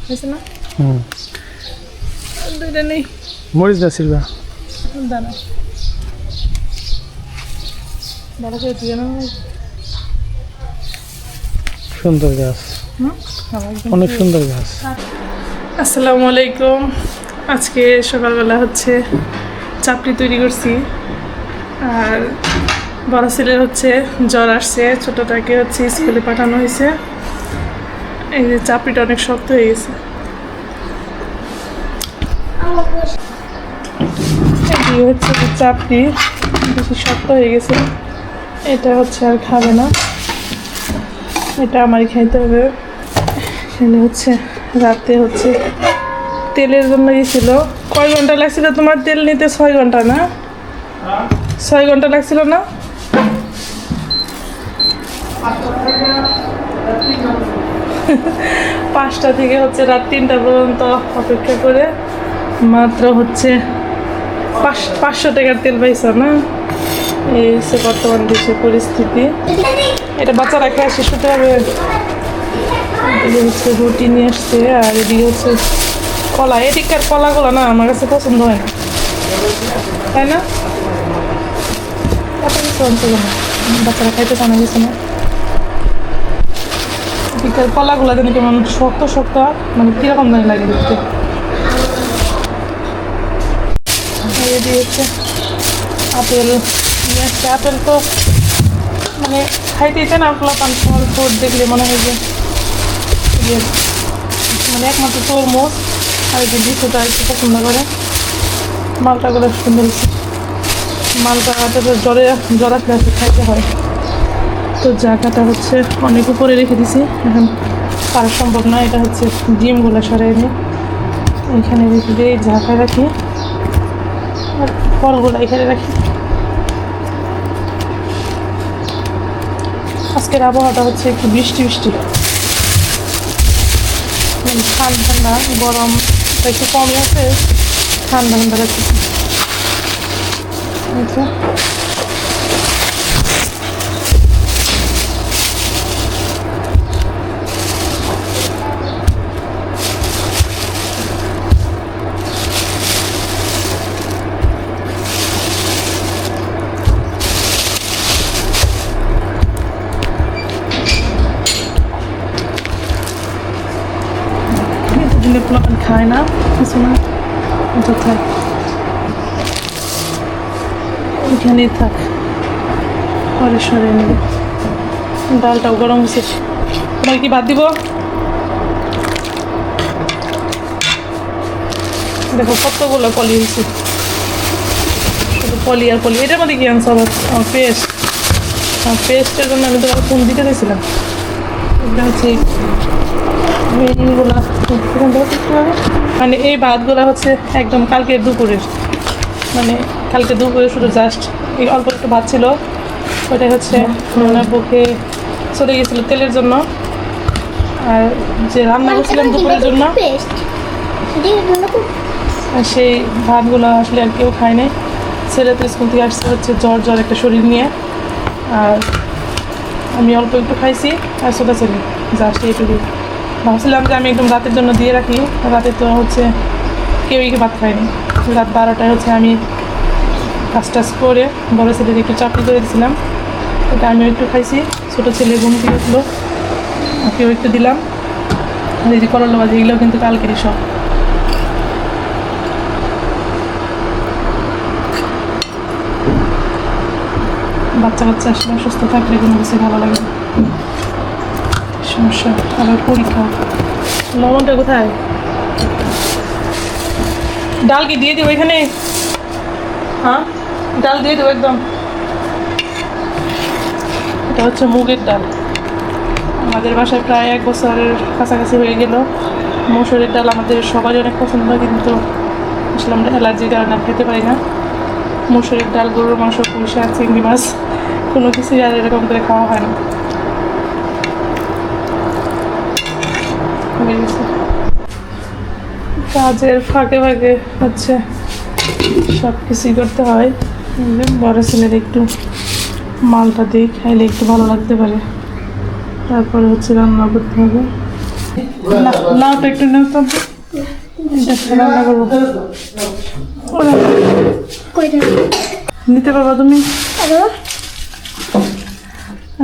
হয়েছে না? দুইটা নেই। মরিচ না সিলবা দানা বড় করে দিয়ে না। সুন্দর গাছ, অনেক সুন্দর গাছ। আসসালামু আলাইকুম। আজকে সকালবেলা হচ্ছে চাপড়ি তৈরি করছি, আর বড় ছেলের হচ্ছে জ্বর আসছে, ছোটটাকে হচ্ছে স্কুলে পাঠানো হয়েছে। এই যে চাপড়িটা অনেক শক্ত হয়ে গেছে। এই হচ্ছে যে চাপড়ি বেশি শক্ত হয়ে গেছে, এটা হচ্ছে আর খাবে না, এটা আমারই খাইতে হবে। এখানে হচ্ছে রাতে হচ্ছে তেলের জন্য গেছিল। কয় ঘন্টা লাগছিল তোমার তেল নিতে? 6 ঘন্টা না? 6 ঘন্টা লাগছিল না? পাঁচটা থেকে হচ্ছে রাত 3টা পর্যন্ত অপেক্ষা করে মাত্র হচ্ছে 500 টাকার তেল পাইছ না? এই হচ্ছে বর্তমান দেশের পরিস্থিতি। এটা বাচ্চারা খেয়ে শেষ হতে হবে। এদিকে হচ্ছে রুটি নিয়ে আসছে, আর এদিকে হচ্ছে কলা। এদিককার কলাগুলো না আমার কাছে পছন্দ হয় না, তাই না? কত কিছু অঞ্চল না, বাচ্চারা খাইতে জানা গেছে না। এদিককার কলাগুলো যেন কেমন শক্ত শক্ত, মানে কীরকম জানি লাগে দেখতে। এদিকে হচ্ছে আপেল নিয়ে আসছে। আপেল তো মানে খাইতে চায় না, ফল ফ্রুট দেখলে মনে হয় যে মানে একমাত্র তরমুজ আর যে বিশুটা একটু পছন্দ করে। মালটাগুলো সুন্দর হচ্ছে, মালটা জ্বরা ফ্লাসে খাইতে হয়। তো জায়গাটা হচ্ছে অনেক উপরে রেখে দিছি, এখন পারা সম্ভব না। এটা হচ্ছে ডিমগুলো সরাই নিই, এখানে রেখে দিয়ে ঝাঁকায় রাখি, আর ফলগুলো এখানে রাখি। আজকের আবহাওয়াটা হচ্ছে একটু বৃষ্টি বৃষ্টি, ঠান্ডা ঠান্ডা, গরম একটু কমই আছে, ঠান্ডা ঠান্ডা লাগছে। দিলে পোলাপান খায় না কিছু না, এটা থাক, এখানেই থাক, পরে সরে নেবে। ডালটাও গরম হয়েছে, তোমার কি ভাত দিব? দেখো কতগুলো পলি হয়েছে, শুধু পলি আর পলি। এটার মধ্যে কি আনছো আবার? পেস্ট, পেস্টের জন্য আমি তোমাকে ফোন দিতে দিয়েছিলাম। এটা হচ্ছে এইগুলা, মানে এই ভাতগুলো হচ্ছে একদম কালকে দুপুরের, মানে কালকে দুপুরে শুধু জাস্ট এই অল্প একটু ভাত ছিল, ওটাই হচ্ছে বুকে চলে গেছিলো তেলের জন্য। আর যে রান্না করছিলাম দুপুরের জন্য, আর সেই ভাতগুলো আসলে আর কেউ খায় নাই। ছেলে তো স্কুল থেকে আসছে হচ্ছে জ্বর একটা শরীর নিয়ে, আর আমি অল্প একটু খাইছি, আর ছোটা ছেলে জাস্ট এইটুকু। ভাবছিলাম যে আমি একদম রাতের জন্য দিয়ে রাখি, রাতে তো হচ্ছে কেউই ভাত খায়নি। রাত 12টায় হচ্ছে আমি কাজ টাজ করে বড়ো ছেলেকে একটু চাকরি করে দিয়েছিলাম, ওটা আমিও একটু খাইছি। ছোটো ছেলে ঘুম থেকে উঠলো, ওকেও একটু দিলাম। আর এই যে করলা ভাজি, এগুলো কিন্তু কালকেরই সব। বাচ্চা আসলে অসুস্থ থাকলে কোনো কিছু ভালো লাগে না, সমস্যা। আবার পরীক্ষা। লবণটা কোথায়? ডাল কি দিয়ে দেবো এখানে? হ্যাঁ, ডাল দিয়ে দেবো একদম। এটা হচ্ছে মুগের ডাল, আমাদের বাসায় প্রায় 1 বছরের কাছাকাছি হয়ে গেল। মসুরের ডাল আমাদের সবারই অনেক পছন্দ, কিন্তু আসলে আমরা অ্যালার্জির কারণে খেতে পারি না। মসুরের ডাল, গরুর মাংস, পুঁই শাক, চিংড়ি মাছ কোনো কিছুই আর এরকম করে খাওয়া হয় না। কাজের ফাঁকে ফাঁকে হচ্ছে সব কিছুই করতে হয়। বড় ছেলের একটু মালটা দিয়ে খাইলে একটু ভালো লাগতে পারে, তারপরে হচ্ছে রান্না করতে হবে। লাউটা একটু নাও তো, এটা রান্না করবো। নিতে পারবা তুমি?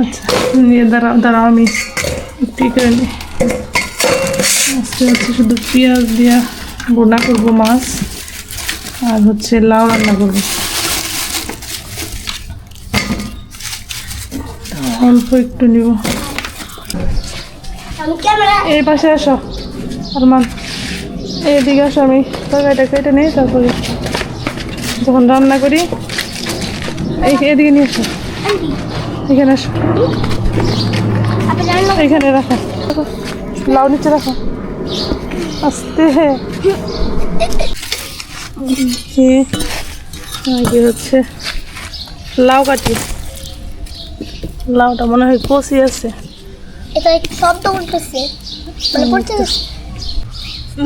আচ্ছা নিয়ে দাঁড়াও আমি ঠিক করে নিই। আজকে হচ্ছে শুধু পেঁয়াজ দিয়া বোনা করবো মাছ, আর হচ্ছে লাউ রান্না করবো। অল্প একটু নিব। এই পাশে আসো আরমান, এইদিকে আসো, আমি তরকারিটা কেটে নিই, তারপরে যখন রান্না করি এদিকে নিয়ে আসো, এখানে আসো, এখানে রাখো, লাউ নিচে রাখো আস্তে। হচ্ছে লাউ কাটি, লাউটা মনে হয় কচি আছে। এটা একটু শব্দ করতেছে, মানে পড়ছে না।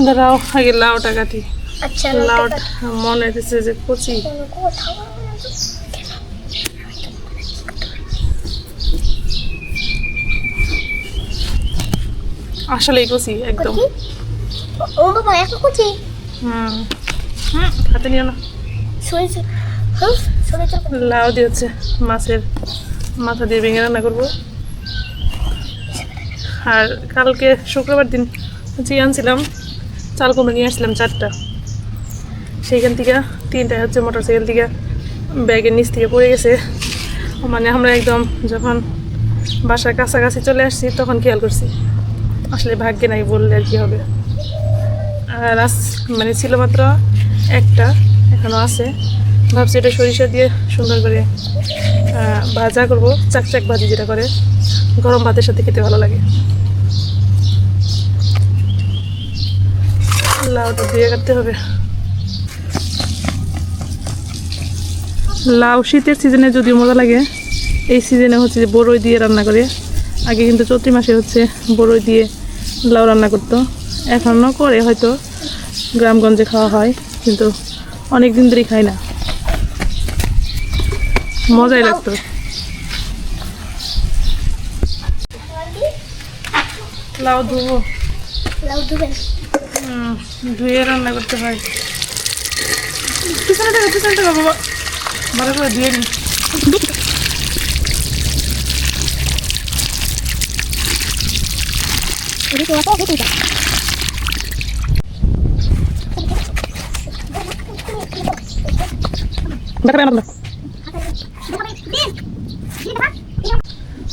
দাঁড়াও আগে লাউটা কাটি। আচ্ছা লাউটা মনে হচ্ছে যে কচি। আসলেই কচি একদম। ও বাবা এত কুচি, হাতে নিও না। সরিষা সরিষা লাউ দিয়ে হচ্ছে মাছের মাথা দিয়ে ভেঙে রান্না করবো। আর কালকে শুক্রবার দিন হচ্ছে আনছিলাম চাল কুমড়ো নিয়ে আসছিলাম 4টা, সেইখান থেকে 3টা হচ্ছে মোটরসাইকেল থেকে ব্যাগের নিচ থেকে পড়ে গেছে। মানে আমরা একদম যখন বাসার কাছাকাছি চলে আসছি তখন খেয়াল করছি। আসলে ভাগ্যে নাই বললে আর কি হবে। আর মানে ছিল মাত্র একটা, এখনও আছে। ভাবছি এটা সরিষা দিয়ে সুন্দর করে ভাজা করবো, চাকচাক ভাজি যেটা করে গরম ভাতের সাথে খেতে ভালো লাগে। লাউটা দিয়ে কাটতে হবে। লাউ শীতের সিজনে যদিও মজা লাগে, এই সিজনে হচ্ছে যে বড়ই দিয়ে রান্না করে। আগে কিন্তু চৈত্র মাসে হচ্ছে বড়ই দিয়ে লাউ রান্না করতো, এখনও করে, হয়তো গ্রামগঞ্জে খাওয়া হয়, কিন্তু অনেক দিন ধরেই খাই না, মজাই লাগতো। লাউ ধুবো, লাউ ধুবেন? ধুয়ে রান্না করতে হয়। পিছনে টাকা বাবা, ভালো করে ধুয়ে নি।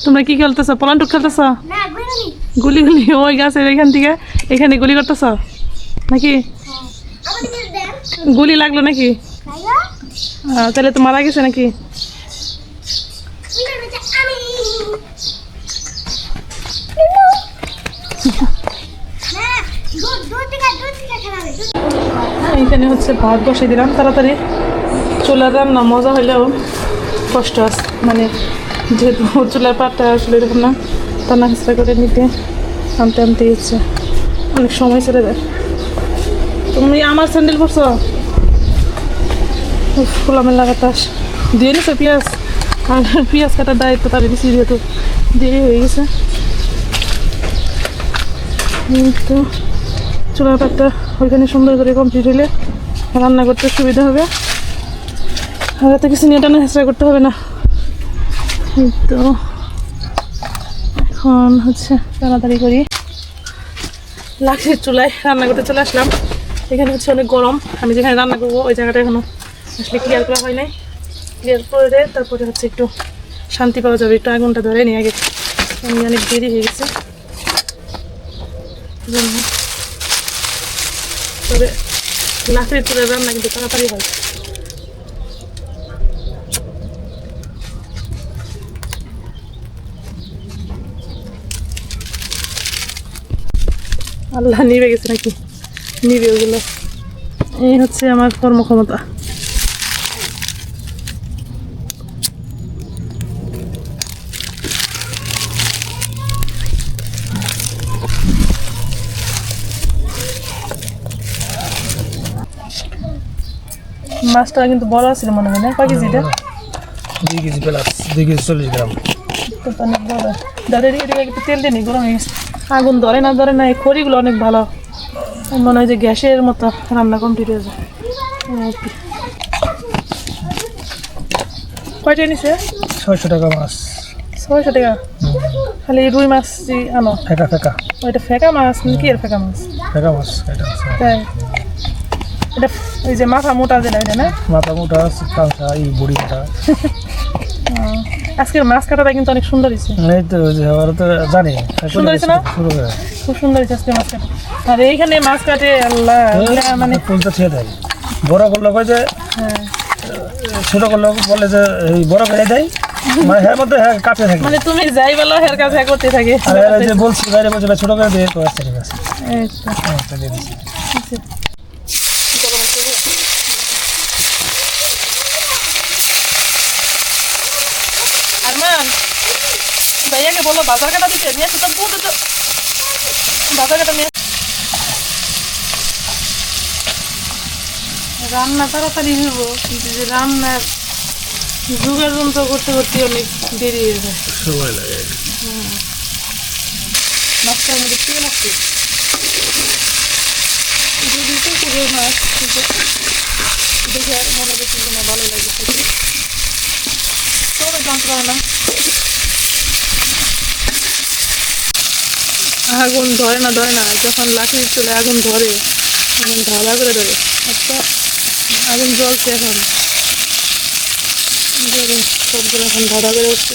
তোমরা কি খেলতেছ? পলান্টুক খেলতেছ? না গুলি গুলি গুলি ওই গাছের এখান থেকে এখানে গুলি করতেছ নাকি? আমাদের দেন গুলি লাগলো নাকি? খাইলা তাহলে তো মারা গেছে নাকি? আমি না দুধ থেকে খেলাবে। এখানে হচ্ছে ভাত বসিয়ে দিলাম তাড়াতাড়ি। চুলার রান্না মজা হইলেও কষ্ট আছে, মানে যেহেতু চুলার পাটটা আসলে এরকম না, টানা হেঁচড়া করে নিতে আনতে আনতে হচ্ছে অনেক সময় চলে যায়। তুমি আমার স্যান্ডেল পরছো? খোলামেলা বাতাস দিয়ে নিছো পেঁয়াজ, আর পেঁয়াজ কাটার দায়িত্ব তার দিচ্ছি, যেহেতু দেরি হয়ে গেছে। তো চুলার পাটটা ওইখানে সুন্দর করে কমপ্লিট হলে রান্না করতে সুবিধা হবে, আর এত কিছু নিয়ে টানা হেঁচড়া করতে হবে না। তো এখন হচ্ছে তাড়াতাড়ি করি, লাঠির চুলায় রান্না করতে চলে আসলাম। এখানে হচ্ছে অনেক গরম, আমি যেখানে রান্না করবো ওই জায়গাটা এখনো আসলে ক্লিয়ার করা হয় নাই। ক্লিয়ার করে তারপরে হচ্ছে একটু শান্তি পাওয়া যাবে। একটু আগুনটা ধরে নিয়ে আগে, আমি অনেক দেরি হয়ে গেছে। তবে লাঠির চুলায় রান্না কিন্তু তাড়াতাড়ি হয়। আল্লাহ নিভে গেছে নাকি? নিবে ওগুলো। এই হচ্ছে আমার কর্মক্ষমতা। মাছটা কিন্তু বড় আছে মনে হয় না? কয় কেজি এটা? 2 কেজি প্লাস, 2 কেজি 40 গ্রাম। তো অনেক বড়। দাদা এদিকে একটু তেল দিয়ে নি, গরম হয়ে গেছে। আগুন ধরে না এই খড়িগুলো অনেক ভালো, মনে হয় যে গ্যাসের মতো রান্না কমপ্লিট হয়ে যায়। এই কি। কয়টা নিছে? 600 টাকা মাছ। 600 টাকা খালি রুই মাছ আনো? ফেকা ফেকা। ওইটা ফেকা মাছ নাকি এর ফেকা মাছ? ফেকা মাছ এটা আছে। তাই এটা ওই যে মাথা মোটা যেটা এটা না? মাথা মোটা কাঁচা এই বড়ি কাটা। আজকের মাছ কাটাটা কিন্তু অনেক সুন্দর হয়েছে। এই তো যে ওরা তো জানি সুন্দর হয়েছে না? খুব সুন্দর হয়েছে আজকে মাছ কাটা। আর এইখানে মাছ কাটে আল্লাহ মানে পুলটা ছেড়ে দেয়। বড় করলে কয় যে হ্যাঁ ছোট করলে বলে যে এই বড় করে দেয়, মানে হ্যাঁ মধ্যে হ্যাঁ কাটে থাকে। মানে তুমি যাই বলো এর কাছে করতে থাকে। আর এই যে বলছি বাইরে বলছে ছোট করে দিয়ে তো আচ্ছা ঠিক আছে। এই তো। হ্যাঁ এটা দিয়ে দিচ্ছি। আরমান ভাইয়াকে বলো বাজার কাটা দিতে নিয়ে আসো, তো বাজার কাটা নিয়ে রান্না তাড়াতাড়ি হইব, কিন্তু যে রান্নার জোগাড় যন্ত্র করতে করতে অনেক দেরি হয়ে যায়, সময় লাগে। মাছটার মধ্যে তেল আছে যদি তো পুরো মাছ দেখে আর মনে হচ্ছে না ভালো লাগে তবে যন্ত্র হয় না। আগুন ধরে না যখন লাকড়ির চলে আগুন ধরে আগুন ঢালা করে ধরে। আচ্ছা আগুন জ্বলছে এখন সবগুলো এখন ঢালা করে উঠছে।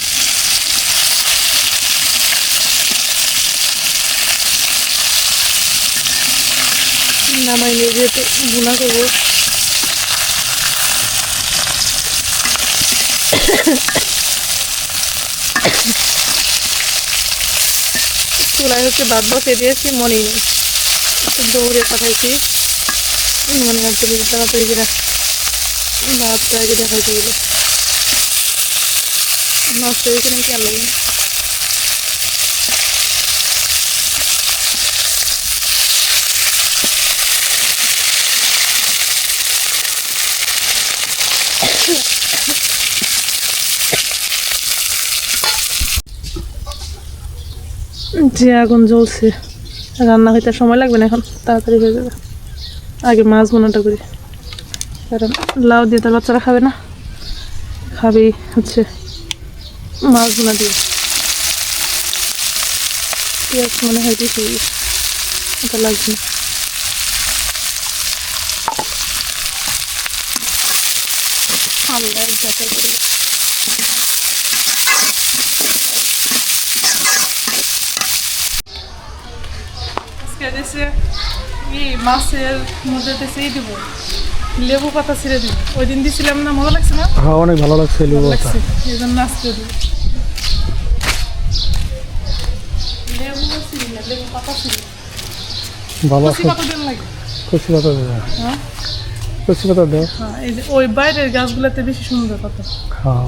নামাই নিয়ে যেহেতু গুণা করবো চুলায় হচ্ছে ভাত বসে দিয়েছি, মনেই নেই দৌড়ে পাঠাইছি মনে হচ্ছে তাড়াতাড়ি করে ভাতটা আগে দেখাইতে গেলে নষ্ট হয়েছে নাকি আর লাগে। যে আগুন জ্বলছে রান্না হইতে সময় লাগবে না, এখন তাড়াতাড়ি হয়ে যাবে। আগে মাছ বোনাটা করি, কারণ লাউ দিয়ে তার বাচ্চারা খাবে না, খাবে হচ্ছে মাছ বোনা দিয়ে। পেঁয়াজ মনে হয় বেশি এটা লাগবে না। আল্লাহ যাচাই করি। মাছের মধ্যে এই দিব লেবু পাতা ছিঁড়ে দিব, ওই দিন দিছিলাম না, মজা লাগছে না? হ্যাঁ অনেক ভালো লাগছে লেবু পাতা। এই জন্য আজকে দিব লেবু ছিঁড়ি না, লেবু পাতা ছিঁড়ি। ভালো কচি আছে। পাতা দেন লাগে। কচি পাতা দেয়। হ্যাঁ কচি পাতা দেয়। হ্যাঁ এই যে ওই বাইরের গাছগুলোতে বেশি সুন্দর পাতা। হ্যাঁ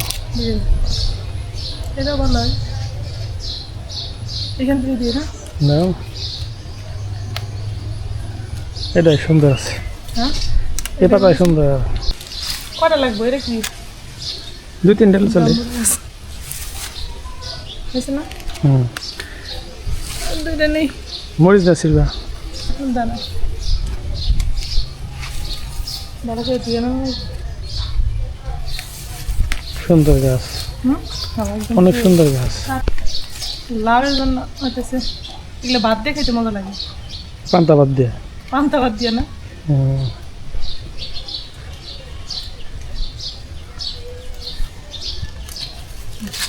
এটাও ভালো হয়, এখান থেকে দিয়ে না। নাও এটাই সুন্দর আছে। হ্যাঁ এ পাতাই সুন্দর। কটা লাগবে এটা কি? 2-3 ডাল চলে। হয়েছে না? হুম দুইটা নেই মরিচ না ছিলবা দানা ভালো করে দিয়ে না। সুন্দর গাছ, অনেক সুন্দর গাছ। লাউয়ের জন্য হইতেছে এগুলো ভাত দিয়ে খেতে মজা লাগে, পান্তা ভাত দিয়ে। পান্তা ভাত দিয়ে না।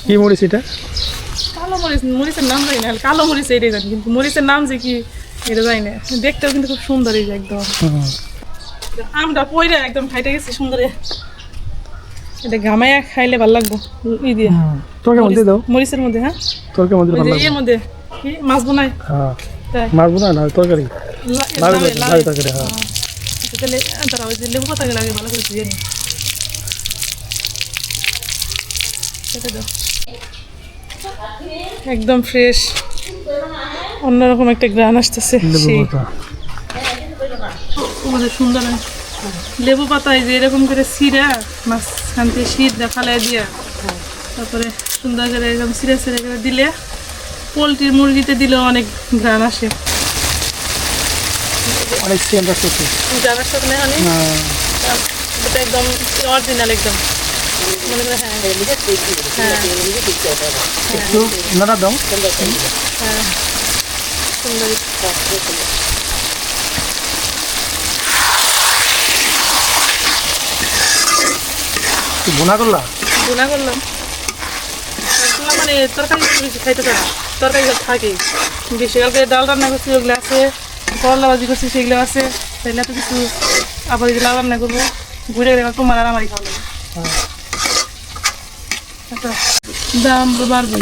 কি মরিচ এটা? কালো মরিচ, মরিচের নাম জানি না, কালো মরিচ এটাই জানি, কিন্তু মরিচের নাম যে কি এটা জানি না। দেখতেও কিন্তু খুব সুন্দর, এই যে একদম আমটা পইরা একদম খাইতে গেছে সুন্দর। এটা ঘামাইয়া খাইলে ভালো লাগবো ই দিয়ে তরকারির মধ্যে দাও। মরিচের মধ্যে। হ্যাঁ তরকারির মধ্যে ভালো লাগবে। এর মধ্যে কি মাছ বোনাই? হ্যাঁ তাই মাছ বোনা না তরকারি। লাউ তরকারি। হ্যাঁ তাহলে তারা ওই যে লেবু পাতা লাগে ভালো করে দিয়ে নি। একদম ফ্রেশ, অন্যরকম একটা গ্রান আসতেছে। সুন্দর লেবু পাতা এই যে এরকম করে ছিঁড়া মাঝখানতে শীত ফালাই দিয়া তারপরে সুন্দর করে একদম ছিঁড়ে ছিঁড়ে করে দিলে পোলট্রির মুরগিতে দিলেও অনেক ঘ্রাণ আসে। অনেক সেন্ট আসতেছে। ঘ্রাণ আসতে নেই অনেক, এটা একদম অরিজিনাল একদম মনে করে। হ্যাঁ একটু নাড়া দাও। হ্যাঁ সুন্দর। ভুনা করলা? গুণা করলাম মানে তরকারি বেশি খাইতে পারে, তরকারি থাকে বেশি। কালকে ডাল রান্না করছি ওগুলো আছে, করলা ভাজি করছি সেগুলো আছে, তাইলে এত কিছু আবার এই লাল রান্না করবো ঘুরে গেলে তোমার আর আমারই খাওয়া লাগবে। আচ্ছা দাম বাড়বে।